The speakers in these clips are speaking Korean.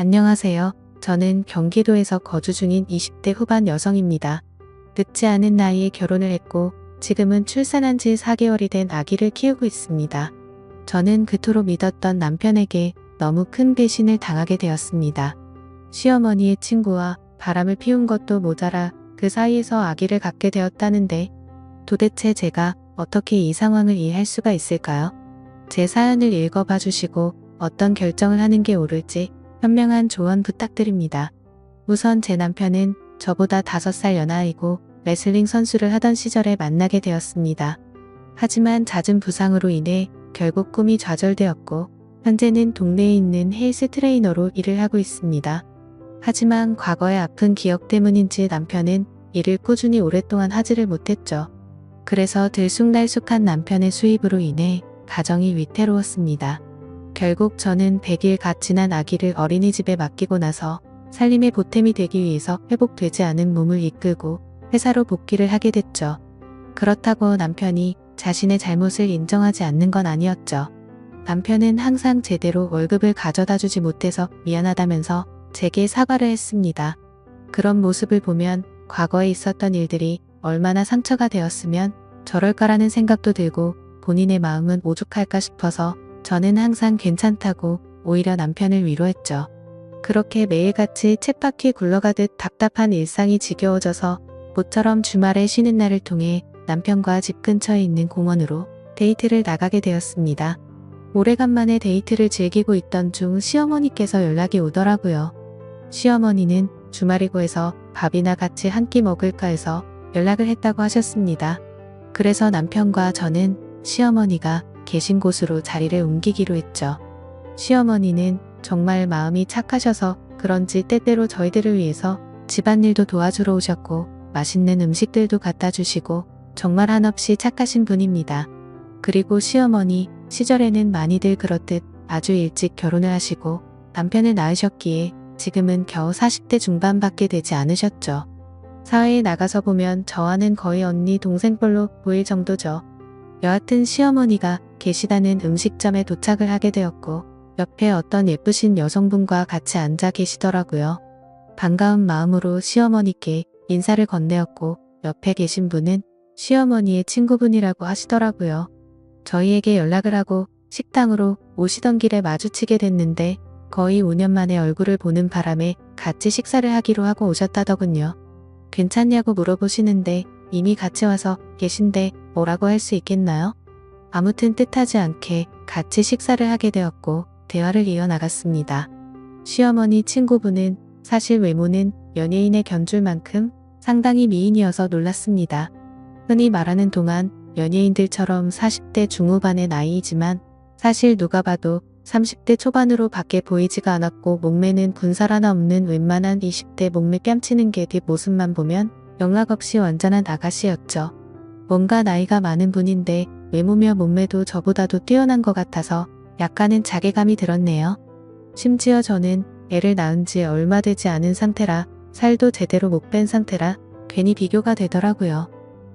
안녕하세요. 저는 경기도에서 거주 중인 20대 후반 여성입니다. 늦지 않은 나이에 결혼을 했고 지금은 출산한 지 4개월이 된 아기를 키우고 있습니다. 저는 그토록 믿었던 남편에게 너무 큰 배신을 당하게 되었습니다. 시어머니의 친구와 바람을 피운 것도 모자라 그 사이에서 아기를 갖게 되었다는데 도대체 제가 어떻게 이 상황을 이해할 수가 있을까요? 제 사연을 읽어봐 주시고 어떤 결정을 하는 게 옳을지 현명한 조언 부탁드립니다. 우선 제 남편은 저보다 5살 연하이고 레슬링 선수를 하던 시절에 만나게 되었습니다. 하지만 잦은 부상으로 인해 결국 꿈이 좌절되었고 현재는 동네에 있는 헬스 트레이너로 일을 하고 있습니다. 하지만 과거의 아픈 기억 때문인지 남편은 일을 꾸준히 오랫동안 하지를 못했죠. 그래서 들쑥날쑥한 남편의 수입으로 인해 가정이 위태로웠습니다. 결국 저는 100일 갓 지난 아기를 어린이집에 맡기고 나서 살림의 보탬이 되기 위해서 회복되지 않은 몸을 이끌고 회사로 복귀를 하게 됐죠. 그렇다고 남편이 자신의 잘못을 인정하지 않는 건 아니었죠. 남편은 항상 제대로 월급을 가져다 주지 못해서 미안하다면서 제게 사과를 했습니다. 그런 모습을 보면 과거에 있었던 일들이 얼마나 상처가 되었으면 저럴까라는 생각도 들고 본인의 마음은 오죽할까 싶어서 저는 항상 괜찮다고 오히려 남편을 위로했죠. 그렇게 매일같이 쳇바퀴 굴러가듯 답답한 일상이 지겨워져서 모처럼 주말에 쉬는 날을 통해 남편과 집 근처에 있는 공원으로 데이트를 나가게 되었습니다. 오래간만에 데이트를 즐기고 있던 중 시어머니께서 연락이 오더라고요. 시어머니는 주말이고 해서 밥이나 같이 한 끼 먹을까 해서 연락을 했다고 하셨습니다. 그래서 남편과 저는 시어머니가 계신 곳으로 자리를 옮기기로 했죠. 시어머니는 정말 마음이 착하셔서 그런지 때때로 저희들을 위해서 집안일도 도와주러 오셨고 맛있는 음식들도 갖다 주시고 정말 한없이 착하신 분입니다. 그리고 시어머니 시절에는 많이들 그렇듯 아주 일찍 결혼을 하시고 남편을 낳으셨기에 지금은 겨우 40대 중반밖에 되지 않으셨죠. 사회에 나가서 보면 저와는 거의 언니 동생뻘로 보일 정도죠. 여하튼 시어머니가 계시다는 음식점에 도착을 하게 되었고 옆에 어떤 예쁘신 여성분과 같이 앉아 계시더라고요. 반가운 마음으로 시어머니께 인사를 건네었고 옆에 계신 분은 시어머니의 친구분이라고 하시더라고요. 저희에게 연락을 하고 식당으로 오시던 길에 마주치게 됐는데 거의 5년 만에 얼굴을 보는 바람에 같이 식사를 하기로 하고 오셨다더군요. 괜찮냐고 물어보시는데 이미 같이 와서 계신데 뭐라고 할 수 있겠나요? 아무튼 뜻하지 않게 같이 식사를 하게 되었고 대화를 이어나갔습니다. 시어머니 친구분은 사실 외모는 연예인에 견줄 만큼 상당히 미인이어서 놀랐습니다. 흔히 말하는 동안 연예인들처럼 40대 중후반의 나이이지만 사실 누가 봐도 30대 초반으로 밖에 보이지가 않았고 몸매는 군살 하나 없는 웬만한 20대 몸매 뺨치는 개 뒷모습만 보면 영락없이 완전한 아가씨였죠. 뭔가 나이가 많은 분인데 외모며 몸매도 저보다도 뛰어난 것 같아서 약간은 자괴감이 들었네요. 심지어 저는 애를 낳은 지 얼마 되지 않은 상태라 살도 제대로 못 뺀 상태라 괜히 비교가 되더라고요.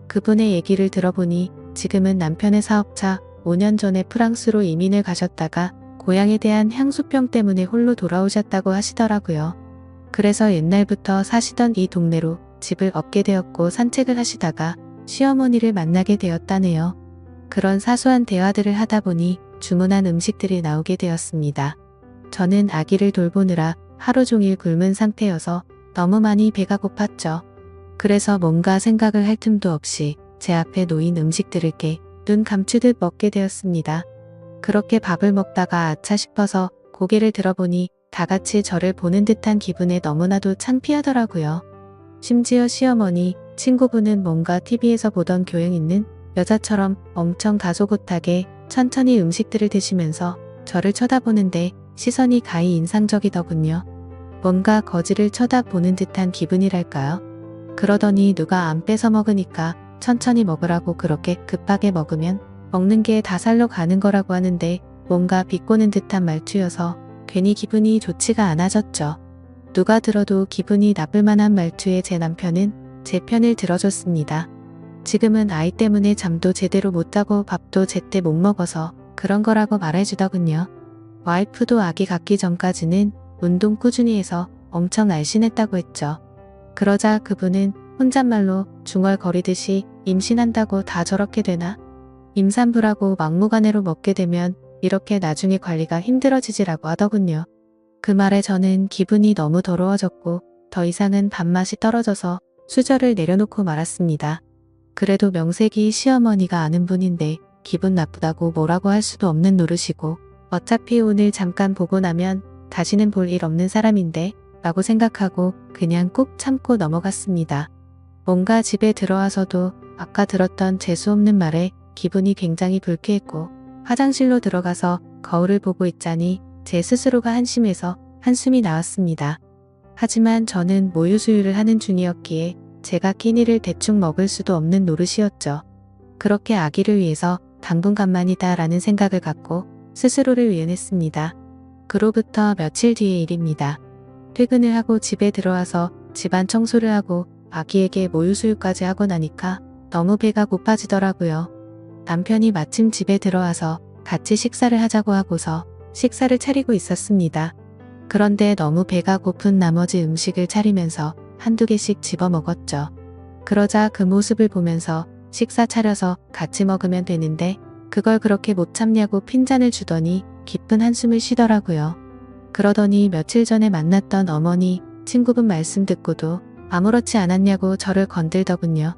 그분의 얘기를 들어보니 지금은 남편의 사업차 5년 전에 프랑스로 이민을 가셨다가 고향에 대한 향수병 때문에 홀로 돌아오셨다고 하시더라고요. 그래서 옛날부터 사시던 이 동네로 집을 얻게 되었고 산책을 하시다가 시어머니를 만나게 되었다네요. 그런 사소한 대화들을 하다 보니 주문한 음식들이 나오게 되었습니다. 저는 아기를 돌보느라 하루 종일 굶은 상태여서 너무 많이 배가 고팠죠. 그래서 뭔가 생각을 할 틈도 없이 제 앞에 놓인 음식들을 깨 눈 감추듯 먹게 되었습니다. 그렇게 밥을 먹다가 아차 싶어서 고개를 들어보니 다 같이 저를 보는 듯한 기분에 너무나도 창피하더라고요. 심지어 시어머니 친구분은 뭔가 TV에서 보던 교양 있는 여자처럼 엄청 다소곳하게 천천히 음식들을 드시면서 저를 쳐다보는데 시선이 가히 인상적이더군요. 뭔가 거지를 쳐다보는 듯한 기분이랄까요? 그러더니 누가 안 뺏어 먹으니까 천천히 먹으라고 그렇게 급하게 먹으면 먹는 게 다살로 가는 거라고 하는데 뭔가 비꼬는 듯한 말투여서 괜히 기분이 좋지가 않아졌죠. 누가 들어도 기분이 나쁠 만한 말투에 제 남편은 제 편을 들어줬습니다. 지금은 아이 때문에 잠도 제대로 못 자고 밥도 제때 못 먹어서 그런 거라고 말해주더군요. 와이프도 아기 갖기 전까지는 운동 꾸준히 해서 엄청 날씬했다고 했죠. 그러자 그분은 혼잣말로 중얼거리듯이 임신한다고 다 저렇게 되나? 임산부라고 막무가내로 먹게 되면 이렇게 나중에 관리가 힘들어지지라고 하더군요. 그 말에 저는 기분이 너무 더러워졌고 더 이상은 밥맛이 떨어져서 수저를 내려놓고 말았습니다. 그래도 명색이 시어머니가 아는 분인데 기분 나쁘다고 뭐라고 할 수도 없는 노릇이고 어차피 오늘 잠깐 보고 나면 다시는 볼 일 없는 사람인데 라고 생각하고 그냥 꾹 참고 넘어갔습니다. 뭔가 집에 들어와서도 아까 들었던 재수없는 말에 기분이 굉장히 불쾌했고 화장실로 들어가서 거울을 보고 있자니 제 스스로가 한심해서 한숨이 나왔습니다. 하지만 저는 모유수유를 하는 중이었기에 제가 끼니를 대충 먹을 수도 없는 노릇이었죠. 그렇게 아기를 위해서 당분간만이다 라는 생각을 갖고 스스로를 위안했습니다. 그로부터 며칠 뒤의 일입니다. 퇴근을 하고 집에 들어와서 집안 청소를 하고 아기에게 모유수유까지 하고 나니까 너무 배가 고파지더라고요. 남편이 마침 집에 들어와서 같이 식사를 하자고 하고서 식사를 차리고 있었습니다. 그런데 너무 배가 고픈 나머지 음식을 차리면서 한두 개씩 집어 먹었죠. 그러자 그 모습을 보면서 식사 차려서 같이 먹으면 되는데 그걸 그렇게 못 참냐고 핀잔을 주더니 깊은 한숨을 쉬더라고요. 그러더니 며칠 전에 만났던 어머니 친구분 말씀 듣고도 아무렇지 않았냐고 저를 건들더군요.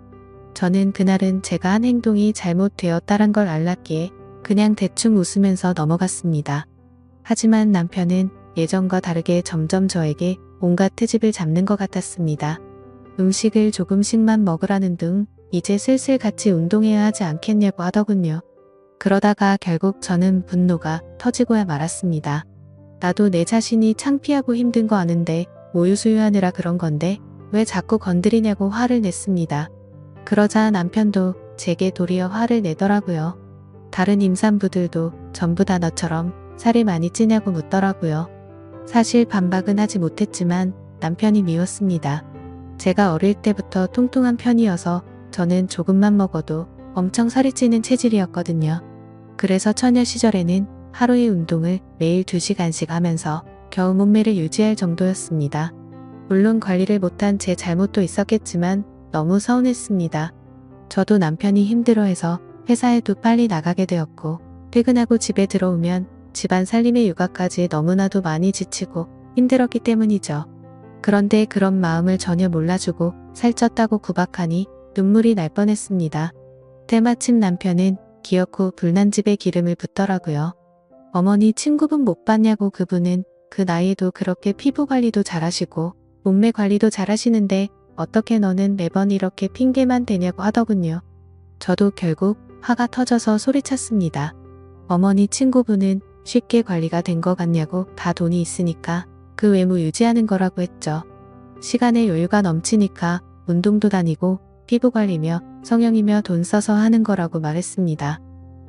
저는 그날은 제가 한 행동이 잘못되었다란 걸 알랐기에 그냥 대충 웃으면서 넘어갔습니다. 하지만 남편은 예전과 다르게 점점 저에게 온갖 트집을 잡는 것 같았습니다. 음식을 조금씩만 먹으라는 등 이제 슬슬 같이 운동해야 하지 않겠냐고 하더군요. 그러다가 결국 저는 분노가 터지고야 말았습니다. 나도 내 자신이 창피하고 힘든 거 아는데 모유수유하느라 그런 건데 왜 자꾸 건드리냐고 화를 냈습니다. 그러자 남편도 제게 도리어 화를 내더라고요. 다른 임산부들도 전부 다 너처럼 살이 많이 찌냐고 묻더라고요. 사실 반박은 하지 못했지만 남편이 미웠습니다. 제가 어릴 때부터 통통한 편이어서 저는 조금만 먹어도 엄청 살이 찌는 체질이었거든요. 그래서 처녀 시절에는 하루의 운동을 매일 2시간씩 하면서 겨우 몸매를 유지할 정도였습니다. 물론 관리를 못한 제 잘못도 있었겠지만 너무 서운했습니다. 저도 남편이 힘들어해서 회사에도 빨리 나가게 되었고 퇴근하고 집에 들어오면 집안 살림의 육아까지 너무나도 많이 지치고 힘들었기 때문이죠. 그런데 그런 마음을 전혀 몰라주고 살쪘다고 구박하니 눈물이 날 뻔했습니다. 때마침 남편은 기어코 불난 집에 기름을 붓더라고요. 어머니 친구분 못 봤냐고. 그분은 그 나이에도 그렇게 피부 관리도 잘하시고 몸매 관리도 잘하시는데 어떻게 너는 매번 이렇게 핑계만 대냐고 하더군요. 저도 결국 화가 터져서 소리쳤습니다. 어머니 친구분은 쉽게 관리가 된 것 같냐고. 다 돈이 있으니까 그 외모 유지하는 거라고 했죠. 시간에 여유가 넘치니까 운동도 다니고 피부 관리며 성형이며 돈 써서 하는 거라고 말했습니다.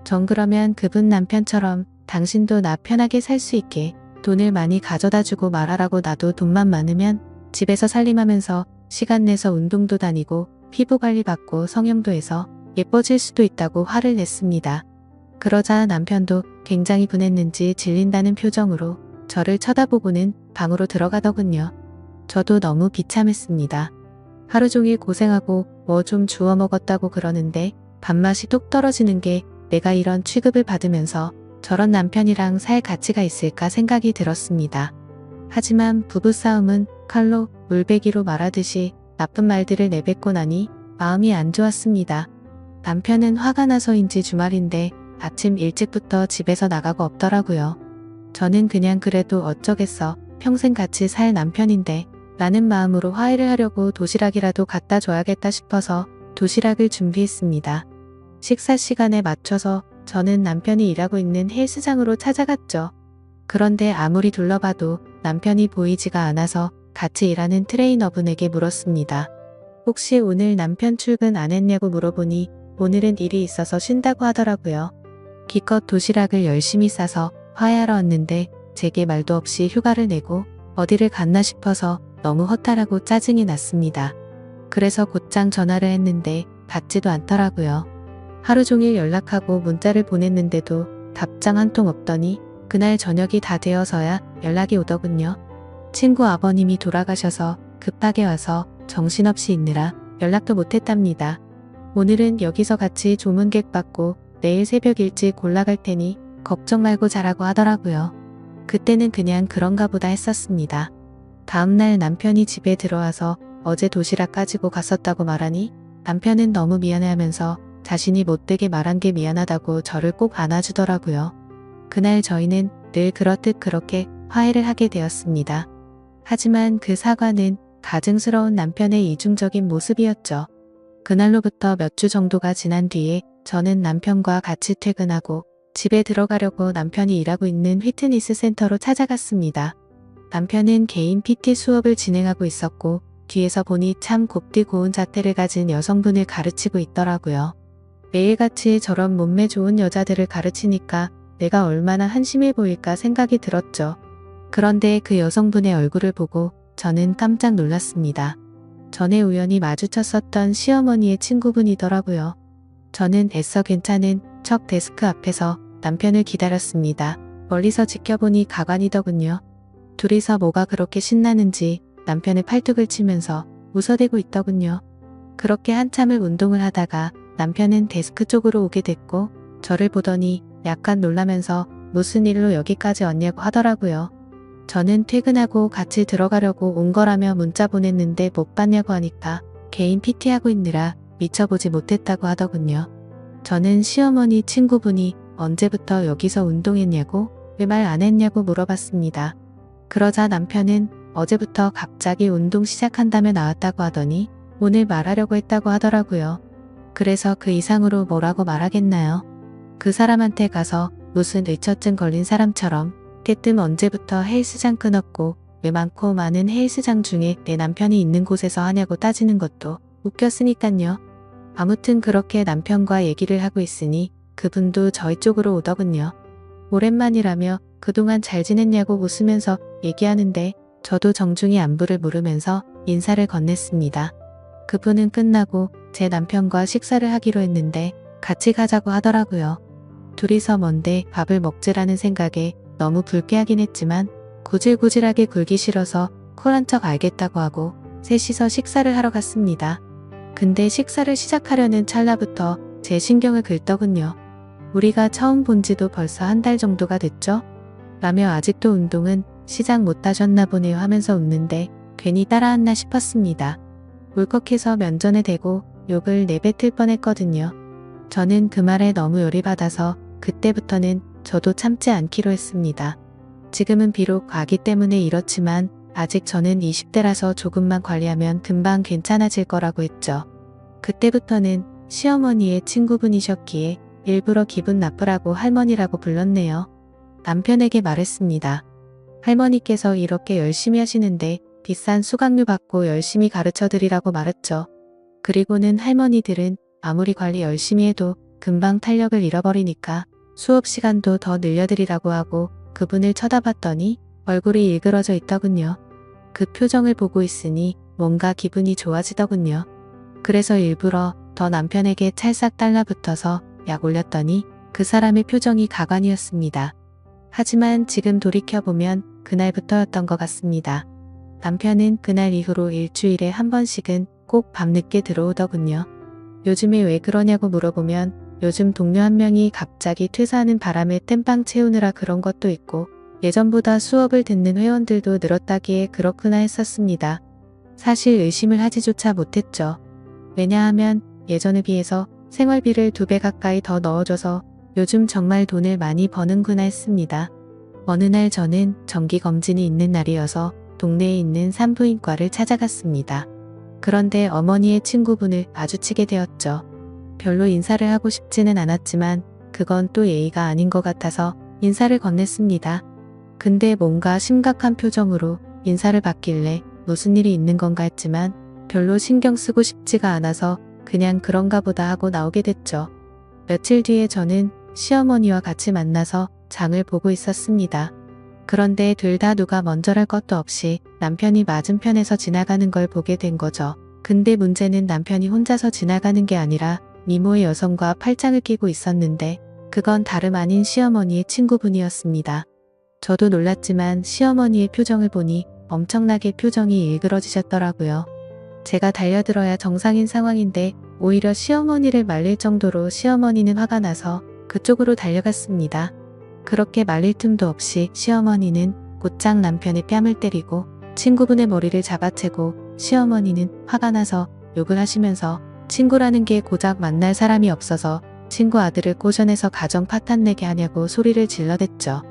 전 그러면 그분 남편처럼 당신도 나 편하게 살 수 있게 돈을 많이 가져다 주고 말하라고. 나도 돈만 많으면 집에서 살림하면서 시간 내서 운동도 다니고 피부 관리 받고 성형도 해서 예뻐질 수도 있다고 화를 냈습니다. 그러자 남편도 굉장히 분했는지 질린다는 표정으로 저를 쳐다보고는 방으로 들어가더군요. 저도 너무 비참했습니다. 하루 종일 고생하고 뭐 좀 주워 먹었다고 그러는데 밥맛이 뚝 떨어지는 게 내가 이런 취급을 받으면서 저런 남편이랑 살 가치가 있을까 생각이 들었습니다. 하지만 부부싸움은 칼로 물베기로 말하듯이 나쁜 말들을 내뱉고 나니 마음이 안 좋았습니다. 남편은 화가 나서인지 주말인데 아침 일찍부터 집에서 나가고 없더라고요. 저는 그냥 그래도 어쩌겠어. 평생 같이 살 남편인데 라는 마음으로 화해를 하려고 도시락이라도 갖다 줘야겠다 싶어서 도시락을 준비했습니다. 식사 시간에 맞춰서 저는 남편이 일하고 있는 헬스장으로 찾아갔죠. 그런데 아무리 둘러봐도 남편이 보이지가 않아서 같이 일하는 트레이너분에게 물었습니다. 혹시 오늘 남편 출근 안 했냐고 물어보니 오늘은 일이 있어서 쉰다고 하더라고요. 기껏 도시락을 열심히 싸서 화해하러 왔는데 제게 말도 없이 휴가를 내고 어디를 갔나 싶어서 너무 허탈하고 짜증이 났습니다. 그래서 곧장 전화를 했는데 받지도 않더라고요. 하루 종일 연락하고 문자를 보냈는데도 답장 한 통 없더니 그날 저녁이 다 되어서야 연락이 오더군요. 친구 아버님이 돌아가셔서 급하게 와서 정신없이 있느라 연락도 못했답니다. 오늘은 여기서 같이 조문객 받고 내일 새벽 일찍 올라갈 테니 걱정 말고 자라고 하더라고요. 그때는 그냥 그런가 보다 했었습니다. 다음날 남편이 집에 들어와서 어제 도시락 가지고 갔었다고 말하니 남편은 너무 미안해하면서 자신이 못되게 말한 게 미안하다고 저를 꼭 안아주더라고요. 그날 저희는 늘 그렇듯 그렇게 화해를 하게 되었습니다. 하지만 그 사과는 가증스러운 남편의 이중적인 모습이었죠. 그날로부터 몇 주 정도가 지난 뒤에 저는 남편과 같이 퇴근하고 집에 들어가려고 남편이 일하고 있는 피트니스 센터로 찾아갔습니다. 남편은 개인 PT 수업을 진행하고 있었고 뒤에서 보니 참 곱디 고운 자태를 가진 여성분을 가르치고 있더라고요. 매일같이 저런 몸매 좋은 여자들을 가르치니까 내가 얼마나 한심해 보일까 생각이 들었죠. 그런데 그 여성분의 얼굴을 보고 저는 깜짝 놀랐습니다. 전에 우연히 마주쳤었던 시어머니의 친구분이더라고요. 저는 애써 괜찮은 척 데스크 앞에서 남편을 기다렸습니다. 멀리서 지켜보니 가관이더군요. 둘이서 뭐가 그렇게 신나는지 남편의 팔뚝을 치면서 웃어대고 있더군요. 그렇게 한참을 운동을 하다가 남편은 데스크 쪽으로 오게 됐고 저를 보더니 약간 놀라면서 무슨 일로 여기까지 왔냐고 하더라고요. 저는 퇴근하고 같이 들어가려고 온 거라며 문자 보냈는데 못 봤냐고 하니까 개인 PT하고 있느라 미쳐보지 못했다고 하더군요. 저는 시어머니 친구분이 언제부터 여기서 운동했냐고 왜 말 안 했냐고 물어봤습니다. 그러자 남편은 어제부터 갑자기 운동 시작한다며 나왔다고 하더니 오늘 말하려고 했다고 하더라고요. 그래서 그 이상으로 뭐라고 말하겠나요? 그 사람한테 가서 무슨 의처증 걸린 사람처럼 대뜸 언제부터 헬스장 끊었고 왜 많고 많은 헬스장 중에 내 남편이 있는 곳에서 하냐고 따지는 것도 웃겼으니깐요. 아무튼 그렇게 남편과 얘기를 하고 있으니 그분도 저희 쪽으로 오더군요. 오랜만이라며 그동안 잘 지냈냐고 웃으면서 얘기하는데 저도 정중히 안부를 물으면서 인사를 건넸습니다. 그분은 끝나고 제 남편과 식사를 하기로 했는데 같이 가자고 하더라고요. 둘이서 뭔데 밥을 먹지라는 생각에 너무 불쾌하긴 했지만 구질구질하게 굴기 싫어서 쿨한 척 알겠다고 하고 셋이서 식사를 하러 갔습니다. 근데 식사를 시작하려는 찰나부터 제 신경을 긁더군요. 우리가 처음 본 지도 벌써 한 달 정도가 됐죠? 라며 아직도 운동은 시작 못하셨나 보네요 하면서 웃는데 괜히 따라왔나 싶었습니다. 울컥해서 면전에 대고 욕을 내뱉을 뻔했거든요. 저는 그 말에 너무 열이 받아서 그때부터는 저도 참지 않기로 했습니다. 지금은 비록 아기 때문에 이렇지만 아직 저는 20대라서 조금만 관리하면 금방 괜찮아질 거라고 했죠. 그때부터는 시어머니의 친구분이셨기에 일부러 기분 나쁘라고 할머니라고 불렀네요. 남편에게 말했습니다. 할머니께서 이렇게 열심히 하시는데 비싼 수강료 받고 열심히 가르쳐드리라고 말했죠. 그리고는 할머니들은 아무리 관리 열심히 해도 금방 탄력을 잃어버리니까 수업 시간도 더 늘려드리라고 하고 그분을 쳐다봤더니 얼굴이 일그러져 있더군요. 그 표정을 보고 있으니 뭔가 기분이 좋아지더군요. 그래서 일부러 더 남편에게 찰싹 달라붙어서 약 올렸더니 그 사람의 표정이 가관이었습니다. 하지만 지금 돌이켜보면 그날부터였던 것 같습니다. 남편은 그날 이후로 일주일에 한 번씩은 꼭 밤늦게 들어오더군요. 요즘에 왜 그러냐고 물어보면 요즘 동료 한 명이 갑자기 퇴사하는 바람에 땜빵 채우느라 그런 것도 있고 예전보다 수업을 듣는 회원들도 늘었다기에 그렇구나 했었습니다. 사실 의심을 하지조차 못했죠. 왜냐하면 예전에 비해서 생활비를 2배 가까이 더 넣어줘서 요즘 정말 돈을 많이 버는구나 했습니다. 어느 날 저는 정기검진이 있는 날이어서 동네에 있는 산부인과를 찾아갔습니다. 그런데 어머니의 친구분을 마주치게 되었죠. 별로 인사를 하고 싶지는 않았지만 그건 또 예의가 아닌 것 같아서 인사를 건넸습니다. 근데 뭔가 심각한 표정으로 인사를 받길래 무슨 일이 있는 건가 했지만 별로 신경 쓰고 싶지가 않아서 그냥 그런가 보다 하고 나오게 됐죠. 며칠 뒤에 저는 시어머니와 같이 만나서 장을 보고 있었습니다. 그런데 둘 다 누가 먼저랄 것도 없이 남편이 맞은편에서 지나가는 걸 보게 된 거죠. 근데 문제는 남편이 혼자서 지나가는 게 아니라 미모의 여성과 팔짱을 끼고 있었는데 그건 다름 아닌 시어머니의 친구분이었습니다. 저도 놀랐지만 시어머니의 표정을 보니 엄청나게 표정이 일그러지셨더라고요. 제가 달려들어야 정상인 상황인데 오히려 시어머니를 말릴 정도로 시어머니는 화가 나서 그쪽으로 달려갔습니다. 그렇게 말릴 틈도 없이 시어머니는 곧장 남편의 뺨을 때리고 친구분의 머리를 잡아채고 시어머니는 화가 나서 욕을 하시면서 친구라는 게 고작 만날 사람이 없어서 친구 아들을 꼬셔내서 가정 파탄내게 하냐고 소리를 질러댔죠.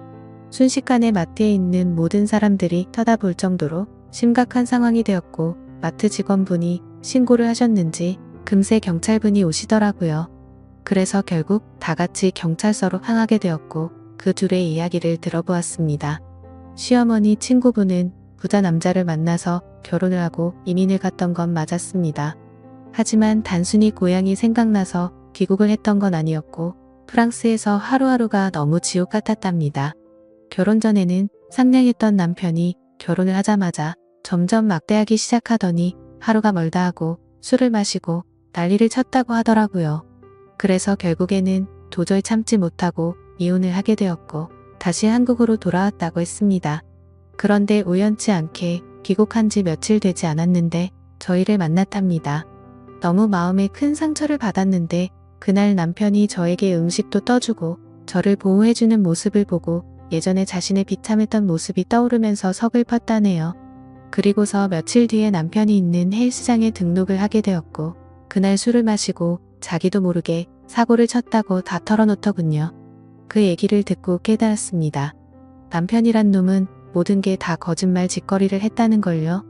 순식간에 마트에 있는 모든 사람들이 쳐다볼 정도로 심각한 상황이 되었고 마트 직원분이 신고를 하셨는지 금세 경찰분이 오시더라고요. 그래서 결국 다 같이 경찰서로 향하게 되었고 그 둘의 이야기를 들어보았습니다. 시어머니 친구분은 부자 남자를 만나서 결혼을 하고 이민을 갔던 건 맞았습니다. 하지만 단순히 고향이 생각나서 귀국을 했던 건 아니었고 프랑스에서 하루하루가 너무 지옥 같았답니다. 결혼 전에는 상냥했던 남편이 결혼을 하자마자 점점 막대하기 시작하더니 하루가 멀다 하고 술을 마시고 난리를 쳤다고 하더라고요. 그래서 결국에는 도저히 참지 못하고 이혼을 하게 되었고 다시 한국으로 돌아왔다고 했습니다. 그런데 우연치 않게 귀국한 지 며칠 되지 않았는데 저희를 만났답니다. 너무 마음에 큰 상처를 받았는데 그날 남편이 저에게 음식도 떠주고 저를 보호해주는 모습을 보고 예전에 자신의 비참했던 모습이 떠오르면서 서글펐다네요. 그리고서 며칠 뒤에 남편이 있는 헬스장에 등록을 하게 되었고 그날 술을 마시고 자기도 모르게 사고를 쳤다고 다 털어놓더군요. 그 얘기를 듣고 깨달았습니다. 남편이란 놈은 모든 게 다 거짓말 짓거리를 했다는 걸요.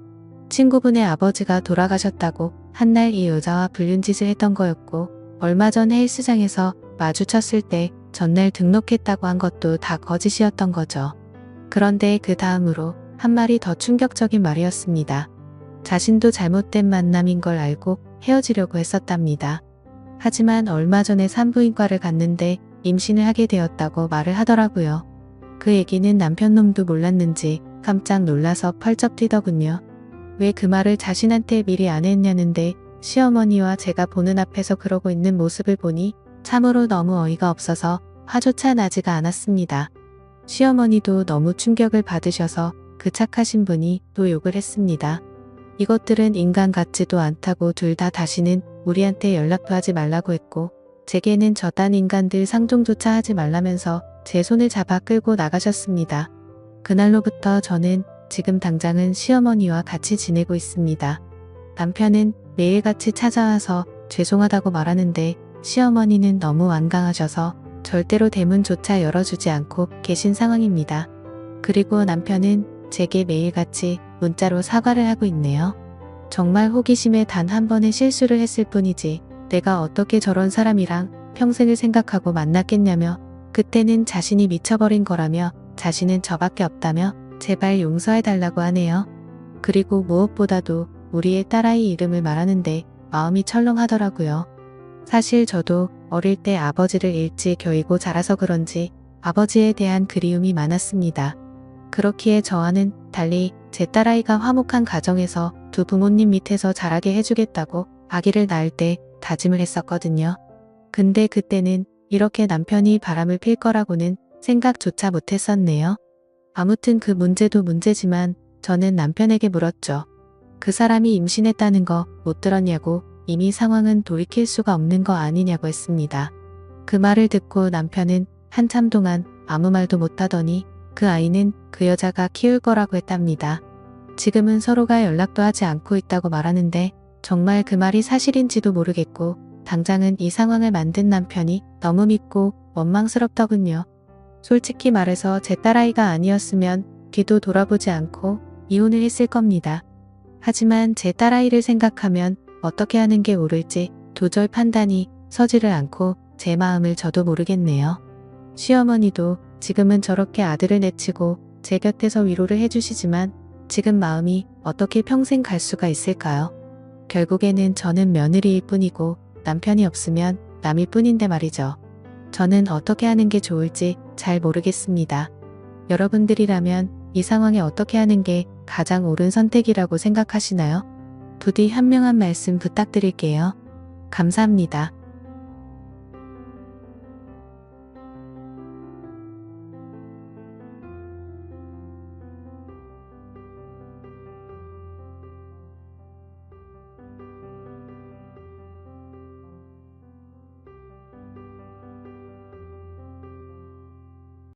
친구분의 아버지가 돌아가셨다고 한날 이 여자와 불륜짓을 했던 거였고 얼마 전 헬스장에서 마주쳤을 때 전날 등록했다고 한 것도 다 거짓이었던 거죠. 그런데 그 다음으로 한 말이 더 충격적인 말이었습니다. 자신도 잘못된 만남인 걸 알고 헤어지려고 했었답니다. 하지만 얼마 전에 산부인과를 갔는데 임신을 하게 되었다고 말을 하더라고요. 그 얘기는 남편놈도 몰랐는지 깜짝 놀라서 펄쩍 뛰더군요. 왜 그 말을 자신한테 미리 안 했냐는데 시어머니와 제가 보는 앞에서 그러고 있는 모습을 보니 참으로 너무 어이가 없어서 화조차 나지가 않았습니다. 시어머니도 너무 충격을 받으셔서 그 착하신 분이 또 욕을 했습니다. 이것들은 인간 같지도 않다고 둘 다 다시는 우리한테 연락도 하지 말라고 했고 제게는 저딴 인간들 상종조차 하지 말라면서 제 손을 잡아 끌고 나가셨습니다. 그날로부터 저는 지금 당장은 시어머니와 같이 지내고 있습니다. 남편은 매일같이 찾아와서 죄송하다고 말하는데 시어머니는 너무 완강하셔서 절대로 대문조차 열어주지 않고 계신 상황입니다. 그리고 남편은 제게 매일같이 문자로 사과를 하고 있네요. 정말 호기심에 단 한 번의 실수를 했을 뿐이지 내가 어떻게 저런 사람이랑 평생을 생각하고 만났겠냐며 그때는 자신이 미쳐버린 거라며 자신은 저밖에 없다며 제발 용서해달라고 하네요. 그리고 무엇보다도 우리의 딸아이 이름을 말하는데 마음이 철렁하더라고요. 사실 저도 어릴 때 아버지를 일찍 겨이고 자라서 그런지 아버지에 대한 그리움이 많았습니다. 그렇기에 저와는 달리 제 딸아이가 화목한 가정에서 두 부모님 밑에서 자라게 해주겠다고 아기를 낳을 때 다짐을 했었거든요. 근데 그때는 이렇게 남편이 바람을 필 거라고는 생각조차 못했었네요. 아무튼 그 문제도 문제지만 저는 남편에게 물었죠. 그 사람이 임신했다는 거 못 들었냐고 이미 상황은 돌이킬 수가 없는 거 아니냐고 했습니다. 그 말을 듣고 남편은 한참 동안 아무 말도 못하더니 그 아이는 그 여자가 키울 거라고 했답니다. 지금은 서로가 연락도 하지 않고 있다고 말하는데 정말 그 말이 사실인지도 모르겠고 당장은 이 상황을 만든 남편이 너무 밉고 원망스럽더군요. 솔직히 말해서 제 딸아이가 아니었으면 뒤도 돌아보지 않고 이혼을 했을 겁니다. 하지만 제 딸아이를 생각하면 어떻게 하는 게 옳을지 도저히 판단이 서지를 않고 제 마음을 저도 모르겠네요. 시어머니도 지금은 저렇게 아들을 내치고 제 곁에서 위로를 해주시지만 지금 마음이 어떻게 평생 갈 수가 있을까요? 결국에는 저는 며느리일 뿐이고 남편이 없으면 남일 뿐인데 말이죠. 저는 어떻게 하는 게 좋을지 잘 모르겠습니다. 여러분들이라면 이 상황에 어떻게 하는 게 가장 옳은 선택이라고 생각하시나요? 부디 현명한 말씀 부탁드릴게요. 감사합니다.